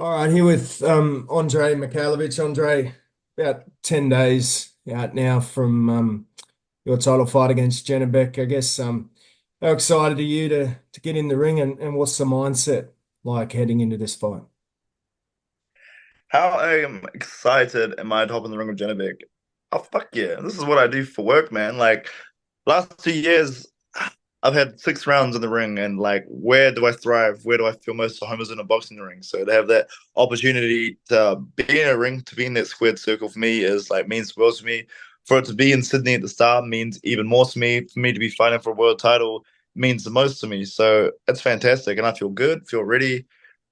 All right, here with Andrei Mikhailovich. Andrei, about 10 days out now from your title fight against Janibek. I guess how excited are you to get in the ring and what's the mindset like heading into this fight? How I am excited am I to hop in the ring with Janibek? Oh fuck yeah. This is what I do for work, man. Like last 2 years I've had 6 rounds in the ring and like where do I thrive? Where do I feel most at home is in a boxing ring. So to have that opportunity to be in a ring, to be in that squared circle for me is like means the world to me. For it to be in Sydney at the start means even more to me. For me to be fighting for a world title means the most to me. So it's fantastic and I feel good, feel ready,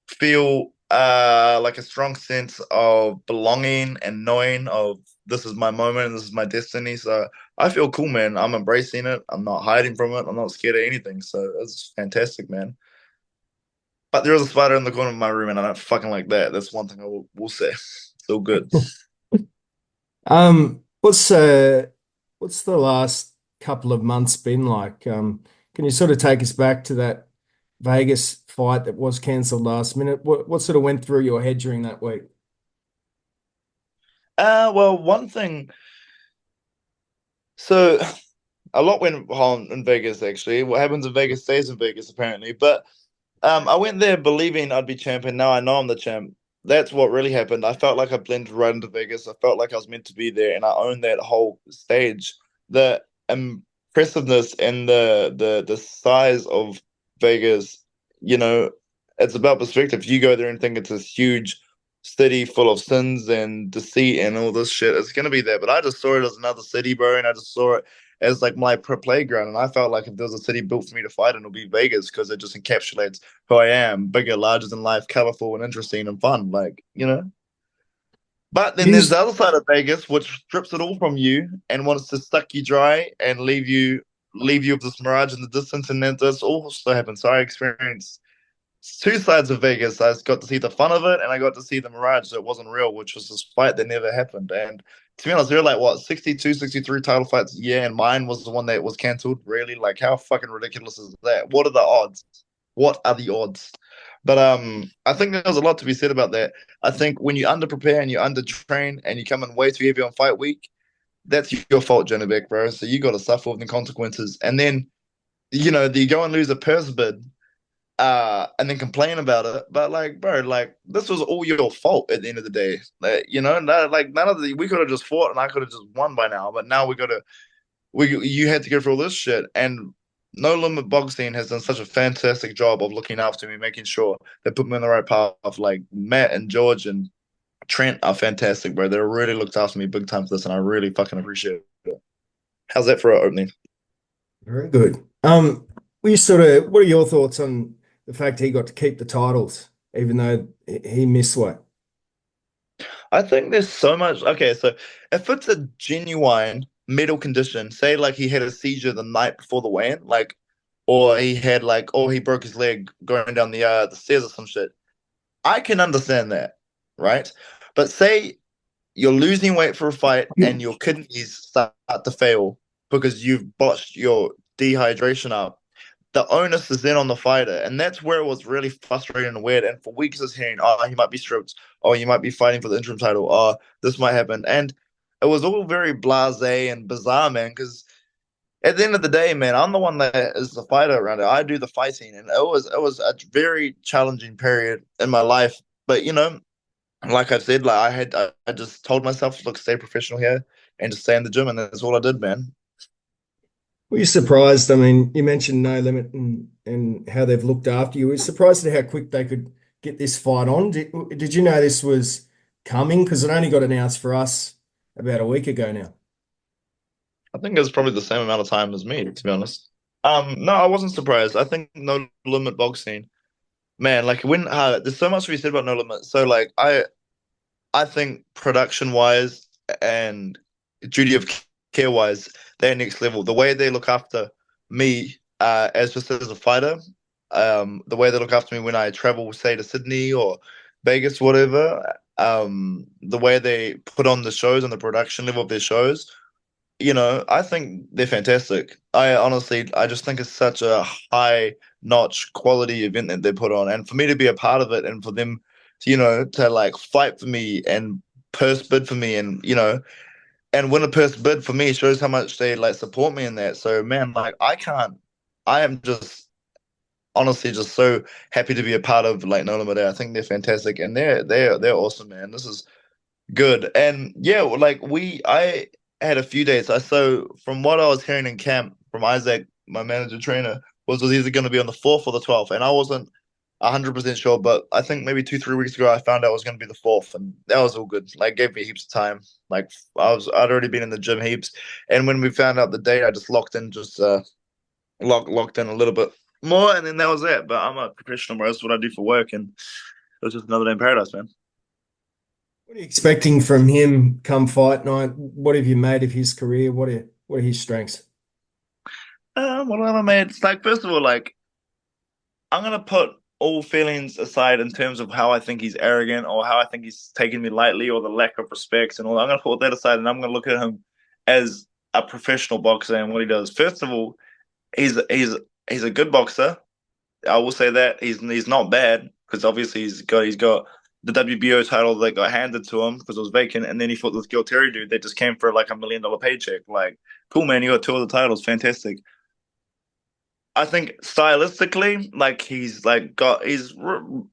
feel like a strong sense of belonging and knowing of this is my moment and this is my destiny. So I feel cool, man. I'm embracing it. I'm not hiding from it. I'm not scared of anything. So it's fantastic, man. But there is a spider in the corner of my room, and I don't fucking like that. That's one thing I will say. So good. Um, what's what's the last couple of months been like? Can you sort of take us back to that Vegas fight that was cancelled last minute? What sort of went through your head during that week? Well, one thing. So a lot went on in Vegas. Actually, what happens in Vegas stays in Vegas, apparently. But I went there believing I'd be champion. Now I know I'm the champ. That's what really happened. I felt like I blended right into Vegas. I felt like I was meant to be there, and I owned that whole stage. The impressiveness and the size of Vegas, you know, it's about perspective. You go there and think it's this huge city full of sins and deceit and all this shit. It's gonna be there, but I just saw it as another city, bro, and I just saw it as like my playground. And I felt like if there was a city built for me to fight in, it'll be Vegas because it just encapsulates who I am, bigger, larger than life, colorful and interesting and fun, like, you know. But then there's the Used other side of Vegas, which strips it all from you and wants to suck you dry and leave you with this mirage in the distance. And then this also happens. So I experienced two sides of Vegas. I got to see the fun of it and I got to see the mirage that wasn't real, which was this fight that never happened. And to be honest, there were like what 62, 63 title fights a year, and mine was the one that was cancelled. Really? Like how fucking ridiculous is that? What are the odds? What are the odds? But I think there's a lot to be said about that. I think when you underprepare and you undertrain and you come in way too heavy on fight week, that's your fault, Janibek, bro. So you got to suffer with the consequences. And then, you go and lose a purse bid and then complain about it. But like, bro, like this was all your fault at the end of the day. Like, like none of the we could have just fought and I could have just won by now. But now we you had to go through all this shit. And No Limit Boxing has done such a fantastic job of looking after me, making sure they put me on the right path. Like Matt and George and Trent are fantastic, bro. They really looked after me big time for this, and I really fucking appreciate it. How's that for an opening? Very good. What are your thoughts on the fact he got to keep the titles, even though he missed what? I think there's so much. Okay, so if it's a genuine medical condition, say like he had a seizure the night before the weigh-in, like, or he had like, or he broke his leg going down the stairs or some shit, I can understand that, right? But say you're losing weight for a fight and your kidneys start to fail because you've botched your dehydration up, the onus is then on the fighter. And that's where it was really frustrating and weird. And for weeks, I was hearing, oh, he might be stripped. Oh, you might be fighting for the interim title. Oh, this might happen. And it was all very blasé and bizarre, man, because at the end of the day, man, I'm the one that is the fighter around it. I do the fighting. And it was a very challenging period in my life. But, like I said, like I just told myself, look, stay professional here and just stay in the gym. And that's all I did, man. Were you surprised? I mean, you mentioned No Limit and how they've looked after you. Were you surprised at how quick they could get this fight on? Did you know this was coming? Because it only got announced for us about a week ago now. I think it was probably the same amount of time as me, to be honest. No, I wasn't surprised. I think No Limit Boxing, man, like when there's so much to be said about No Limit. So like I think production wise and duty of care wise, they're next level. The way they look after me as just as a fighter, the way they look after me when I travel, say to Sydney or Vegas, whatever, the way they put on the shows and the production level of their shows, I think they're fantastic. I just think it's such a high notch quality event that they put on. And for me to be a part of it and for them to like fight for me and purse bid for me, and and win a purse bid for me shows how much they like support me in that. So man, like I am just honestly just so happy to be a part of like No Limit Air. I think they're fantastic and they're awesome, man. This is good. And yeah, like I had a few dates. So from what I was hearing in camp from Isaac, my manager trainer, was either going to be on the 4th or the 12th, and I wasn't 100% sure, but I think maybe 2, 3 weeks ago I found out it was going to be the 4th, and that was all good. Like gave me heaps of time. Like I'd already been in the gym heaps, and when we found out the date, I just locked in, just locked in a little bit more, and then that was it. But I'm a professional, bro. That's what I do for work, and it was just another day in paradise, man. What are you expecting from him come fight night? What have you made of his career? What are his strengths? What have I made? It's like first of all, like I'm gonna put all feelings aside in terms of how I think he's arrogant or how I think he's taking me lightly or the lack of respect and all. I'm gonna put that aside and I'm gonna look at him as a professional boxer and what he does. First of all, he's a good boxer. I will say that he's not bad because obviously he's got the WBO title that got handed to him because it was vacant, and then he fought this Gil Terry dude that just came for like $1 million paycheck. Like, cool man, you got two of the titles, fantastic. I think stylistically, like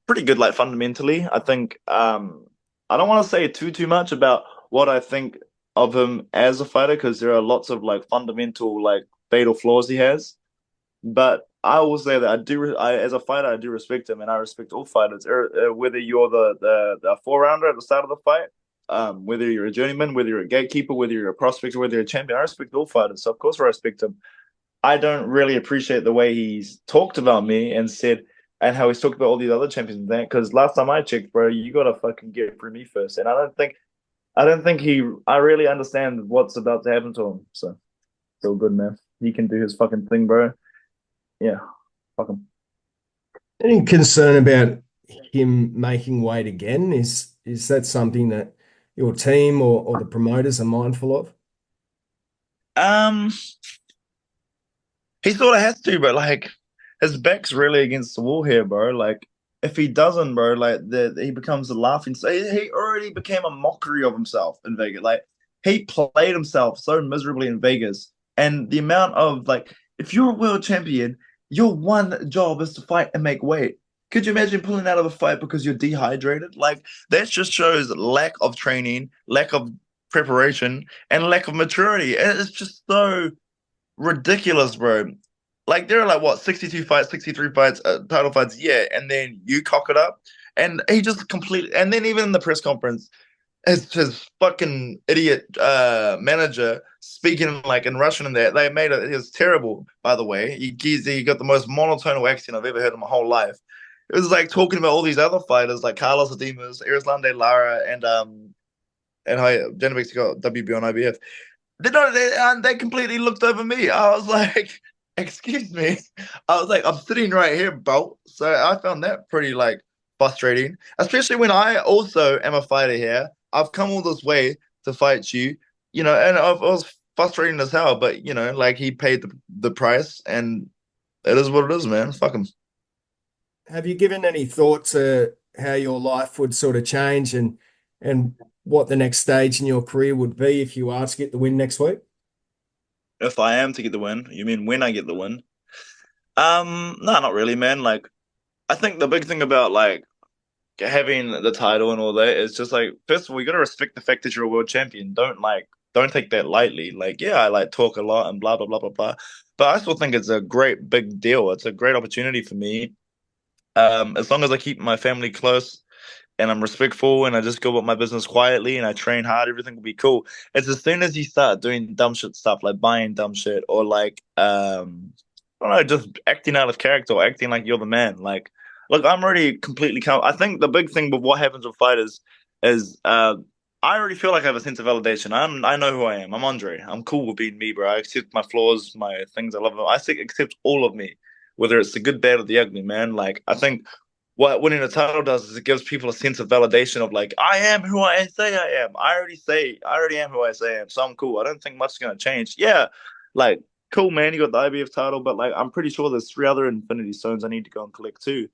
pretty good, like fundamentally. I think I don't want to say too much about what I think of him as a fighter because there are lots of like fundamental like fatal flaws he has. But I will say that as a fighter, I do respect him, and I respect all fighters, whether you're the four rounder at the start of the fight, whether you're a journeyman, whether you're a gatekeeper, whether you're a prospect, whether you're a champion. I respect all fighters, so of course I respect him. I don't really appreciate the way he's talked about me and said, and how he's talked about all these other champions and that. Because last time I checked, bro, you gotta fucking get through me first, and I don't think I really understand what's about to happen to him. So, so good, man. He can do his fucking thing, bro. Yeah, fuck him. Any concern about him making weight again? Is that something that your team or the promoters are mindful of? Um, he sort of has to, but like his back's really against the wall here, bro. Like if he doesn't, bro, like he becomes a laughing. So he already became a mockery of himself in Vegas. Like he played himself so miserably in Vegas, and the amount of like, if you're a world champion, your one job is to fight and make weight. Could you imagine pulling out of a fight because you're dehydrated? Like that just shows lack of training, lack of preparation, and lack of maturity. And it's just so ridiculous, bro. Like there are like what 62 fights, 63 fights, title fights, yeah, and then you cock it up, and he just completely. And then even in the press conference, his fucking idiot manager speaking like in Russian and that they made it. It was terrible, by the way. He got the most monotone accent I've ever heard in my whole life. It was like talking about all these other fighters like Carlos Adimas, Erislande Lara, and Janibek got WBO and IBF. They completely looked over me. I was like, excuse me. I was like, I'm sitting right here, bro. So I found that pretty like frustrating, especially when I also am a fighter here. I've come all this way to fight you, and I was frustrating as hell, but like he paid the price and it is what it is, man. Fuck him. Have you given any thought to how your life would sort of change and what the next stage in your career would be if you are to get the win next week? If I am to get the win, you mean when I get the win? No, not really, man. Like I think the big thing about like having the title and all that is just like first of all, you gotta respect the fact that you're a world champion. Don't take that lightly. Like, yeah, I like talk a lot and blah blah blah blah blah. But I still think it's a great big deal. It's a great opportunity for me. As long as I keep my family close and I'm respectful and I just go about my business quietly and I train hard, everything will be cool. It's as soon as you start doing dumb shit stuff like buying dumb shit or like I don't know, just acting out of character or acting like you're the man. Like, look, I'm already completely calm. I think the big thing with what happens with fighters is I already feel like I have a sense of validation. I know who I am. I'm Andre. I'm cool with being me, bro. I accept my flaws, my things I love. Accept all of me, whether it's the good, bad, or the ugly, man. Like, I think what winning a title does is it gives people a sense of validation of like, I am who I say I am. I already am who I say I am. So I'm cool. I don't think much is gonna change. Yeah, like cool, man. You got the IBF title, but like I'm pretty sure there's three other Infinity Stones I need to go and collect too.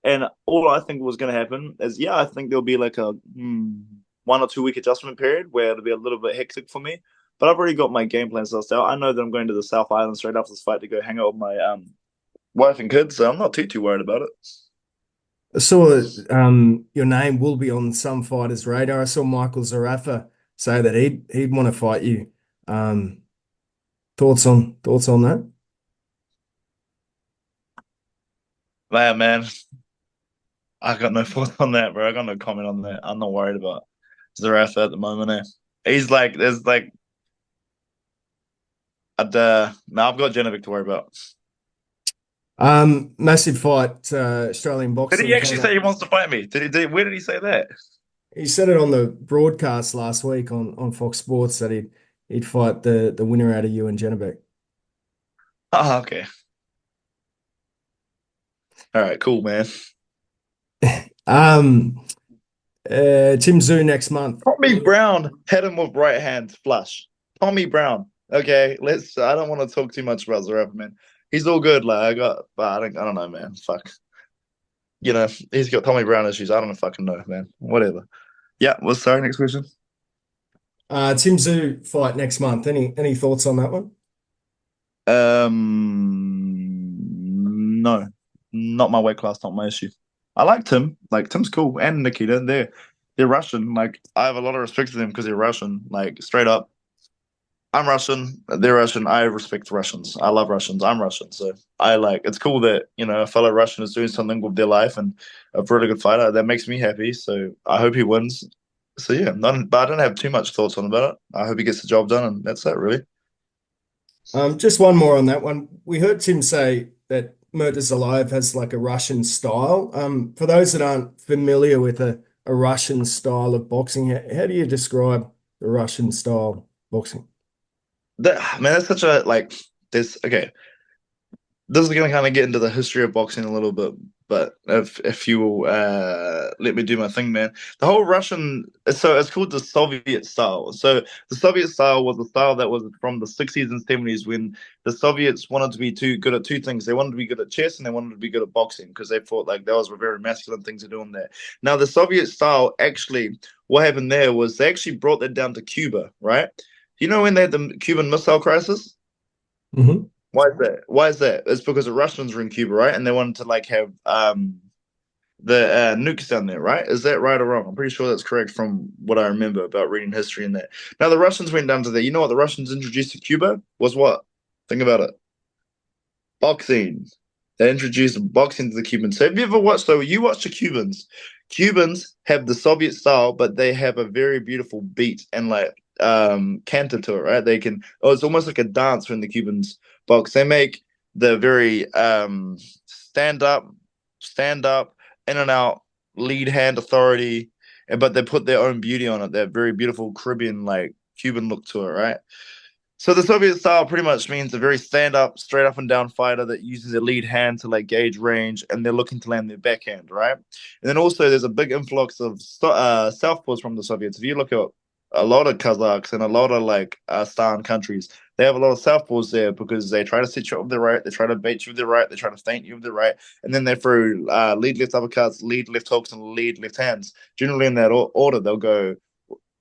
And all I think was going to happen is, yeah, I think there'll be like a 1 or 2 week adjustment period where it'll be a little bit hectic for me. But I've already got my game plan sussed out. I know that I'm going to the South Island straight after this fight to go hang out with my wife and kids, so I'm not too worried about it. I saw your name will be on some fighters' radar. I saw Michael Zerafa say that he'd want to fight you. Um, thoughts on that? Man, I got no thoughts on that, bro. I got no comment on that. I'm not worried about Zerafa at the moment. He's like, there's like, no, I've got Janibek to worry about. Massive fight, Australian Did he boxing actually coming up. say he wants to fight me? Where did he say that? He said it on the broadcast last week on Fox Sports that he'd fight the winner out of you and Janibek. Oh, okay. All right, cool, man. Um, Tim Tszyu next month. Tommy Brown hit him with right hand flush. Tommy Brown. Okay, let's. I don't want to talk too much about Zerafa, man. He's all good. Like but I don't know, man. Fuck. He's got Tommy Brown issues. I don't fucking know, man. Whatever. Yeah. Well, sorry. Next question. Tim Tszyu fight next month. Any thoughts on that one? No, not my weight class. Not my issue. I like Tim. Like Tim's cool, and Nikita. They're Russian. Like I have a lot of respect for them because they're Russian. Like straight up. I'm Russian. They're Russian. I respect Russians. I love Russians. I'm Russian. So I like it's cool that, a fellow Russian is doing something with their life and a really good fighter. That makes me happy. So I hope he wins. So yeah, but I don't have too much thoughts on about it. I hope he gets the job done and that's it really. Just one more on that one. We heard Tim say that Murtazaev has like a Russian style. For those that aren't familiar with a Russian style of boxing, how do you describe the Russian style boxing? Man, that's such a like this okay. This is going to kind of get into the history of boxing a little bit, but if you will let me do my thing, man. The whole Russian, so it's called the Soviet style. So the Soviet style was a style that was from the 60s and 70s when the Soviets wanted to be too good at two things. They wanted to be good at chess and they wanted to be good at boxing because they thought like those were very masculine things to do in there. Now, the Soviet style actually, what happened there was they actually brought that down to Cuba, right? You know when they had the Cuban Missile Crisis? Hmm. Why is that? Why is that? It's because the Russians were in Cuba, right? And they wanted to like have the nukes down there, right? Is that right or wrong? I'm pretty sure that's correct from what I remember about reading history and that. Now the Russians went down to there. You know what the Russians introduced to Cuba was what? Think about it. Boxing. They introduced boxing to the Cubans. So have you ever watched? So you watch the Cubans. Cubans have the Soviet style, but they have a very beautiful beat and like canter to it, right? They can. Oh, it's almost like a dance when the Cubans box. They make the very stand up, in and out, lead hand authority, but they put their own beauty on it. That very beautiful Caribbean like Cuban look to it, right? So the Soviet style pretty much means a very stand up, straight up and down fighter that uses their lead hand to like gauge range, and they're looking to land their backhand, right? And then also there's a big influx of southpaws from the Soviets. If you look at a lot of Kazakhs and a lot of like Stan countries, they have a lot of southpaws there because they try to set you up with the right, they try to bait you with the right, they try to feint you with the right, and then they throw lead left uppercuts, lead left hooks, and lead left hands. Generally in that order, they'll go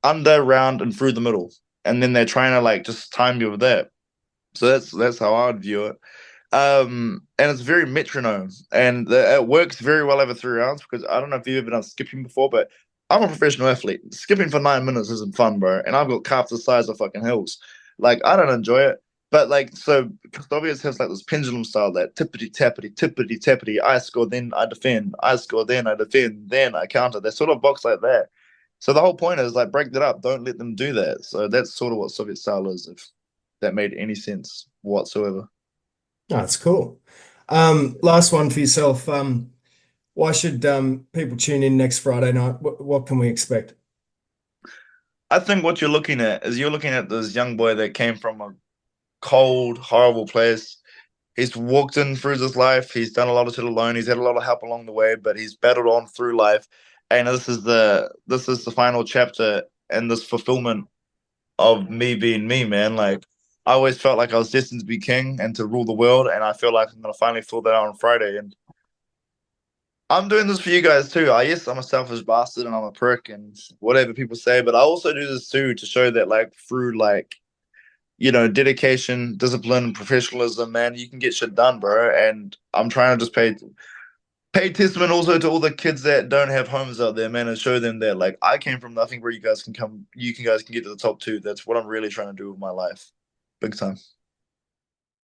under, round, and through the middle, and then they're trying to like just time you with that. So that's how I would view it. And it's very metronome, and it works very well over 3 rounds because I don't know if you've ever done skipping before, but I'm a professional athlete. Skipping for 9 minutes isn't fun, bro. And I've got calves the size of fucking hills. Like I don't enjoy it. But like so, Gustavius has like this pendulum style that tippity tappity, tippity tappity. I score, then I defend. I score, then I defend. Then I counter. They sort of box like that. So the whole point is like break that up. Don't let them do that. So that's sort of what Soviet style is, if that made any sense whatsoever. Oh, that's cool. Last one for yourself. Why should people tune in next Friday night? What can we expect? I think what you're looking at this young boy that came from a cold, horrible place. He's walked in through his life. He's done a lot of shit alone. He's had a lot of help along the way, but he's battled on through life. And this is the final chapter and this fulfillment of me being me, man. Like I always felt like I was destined to be king and to rule the world, and I feel like I'm gonna finally fill that out on Friday. And I'm doing this for you guys too. Yes, I'm a selfish bastard and I'm a prick and whatever people say, but I also do this too to show that like through like dedication, discipline, professionalism, man, you can get shit done, bro. And I'm trying to just pay testament also to all the kids that don't have homes out there, man, and show them that like I came from nothing where you guys can get to the top too. That's what I'm really trying to do with my life. Big time.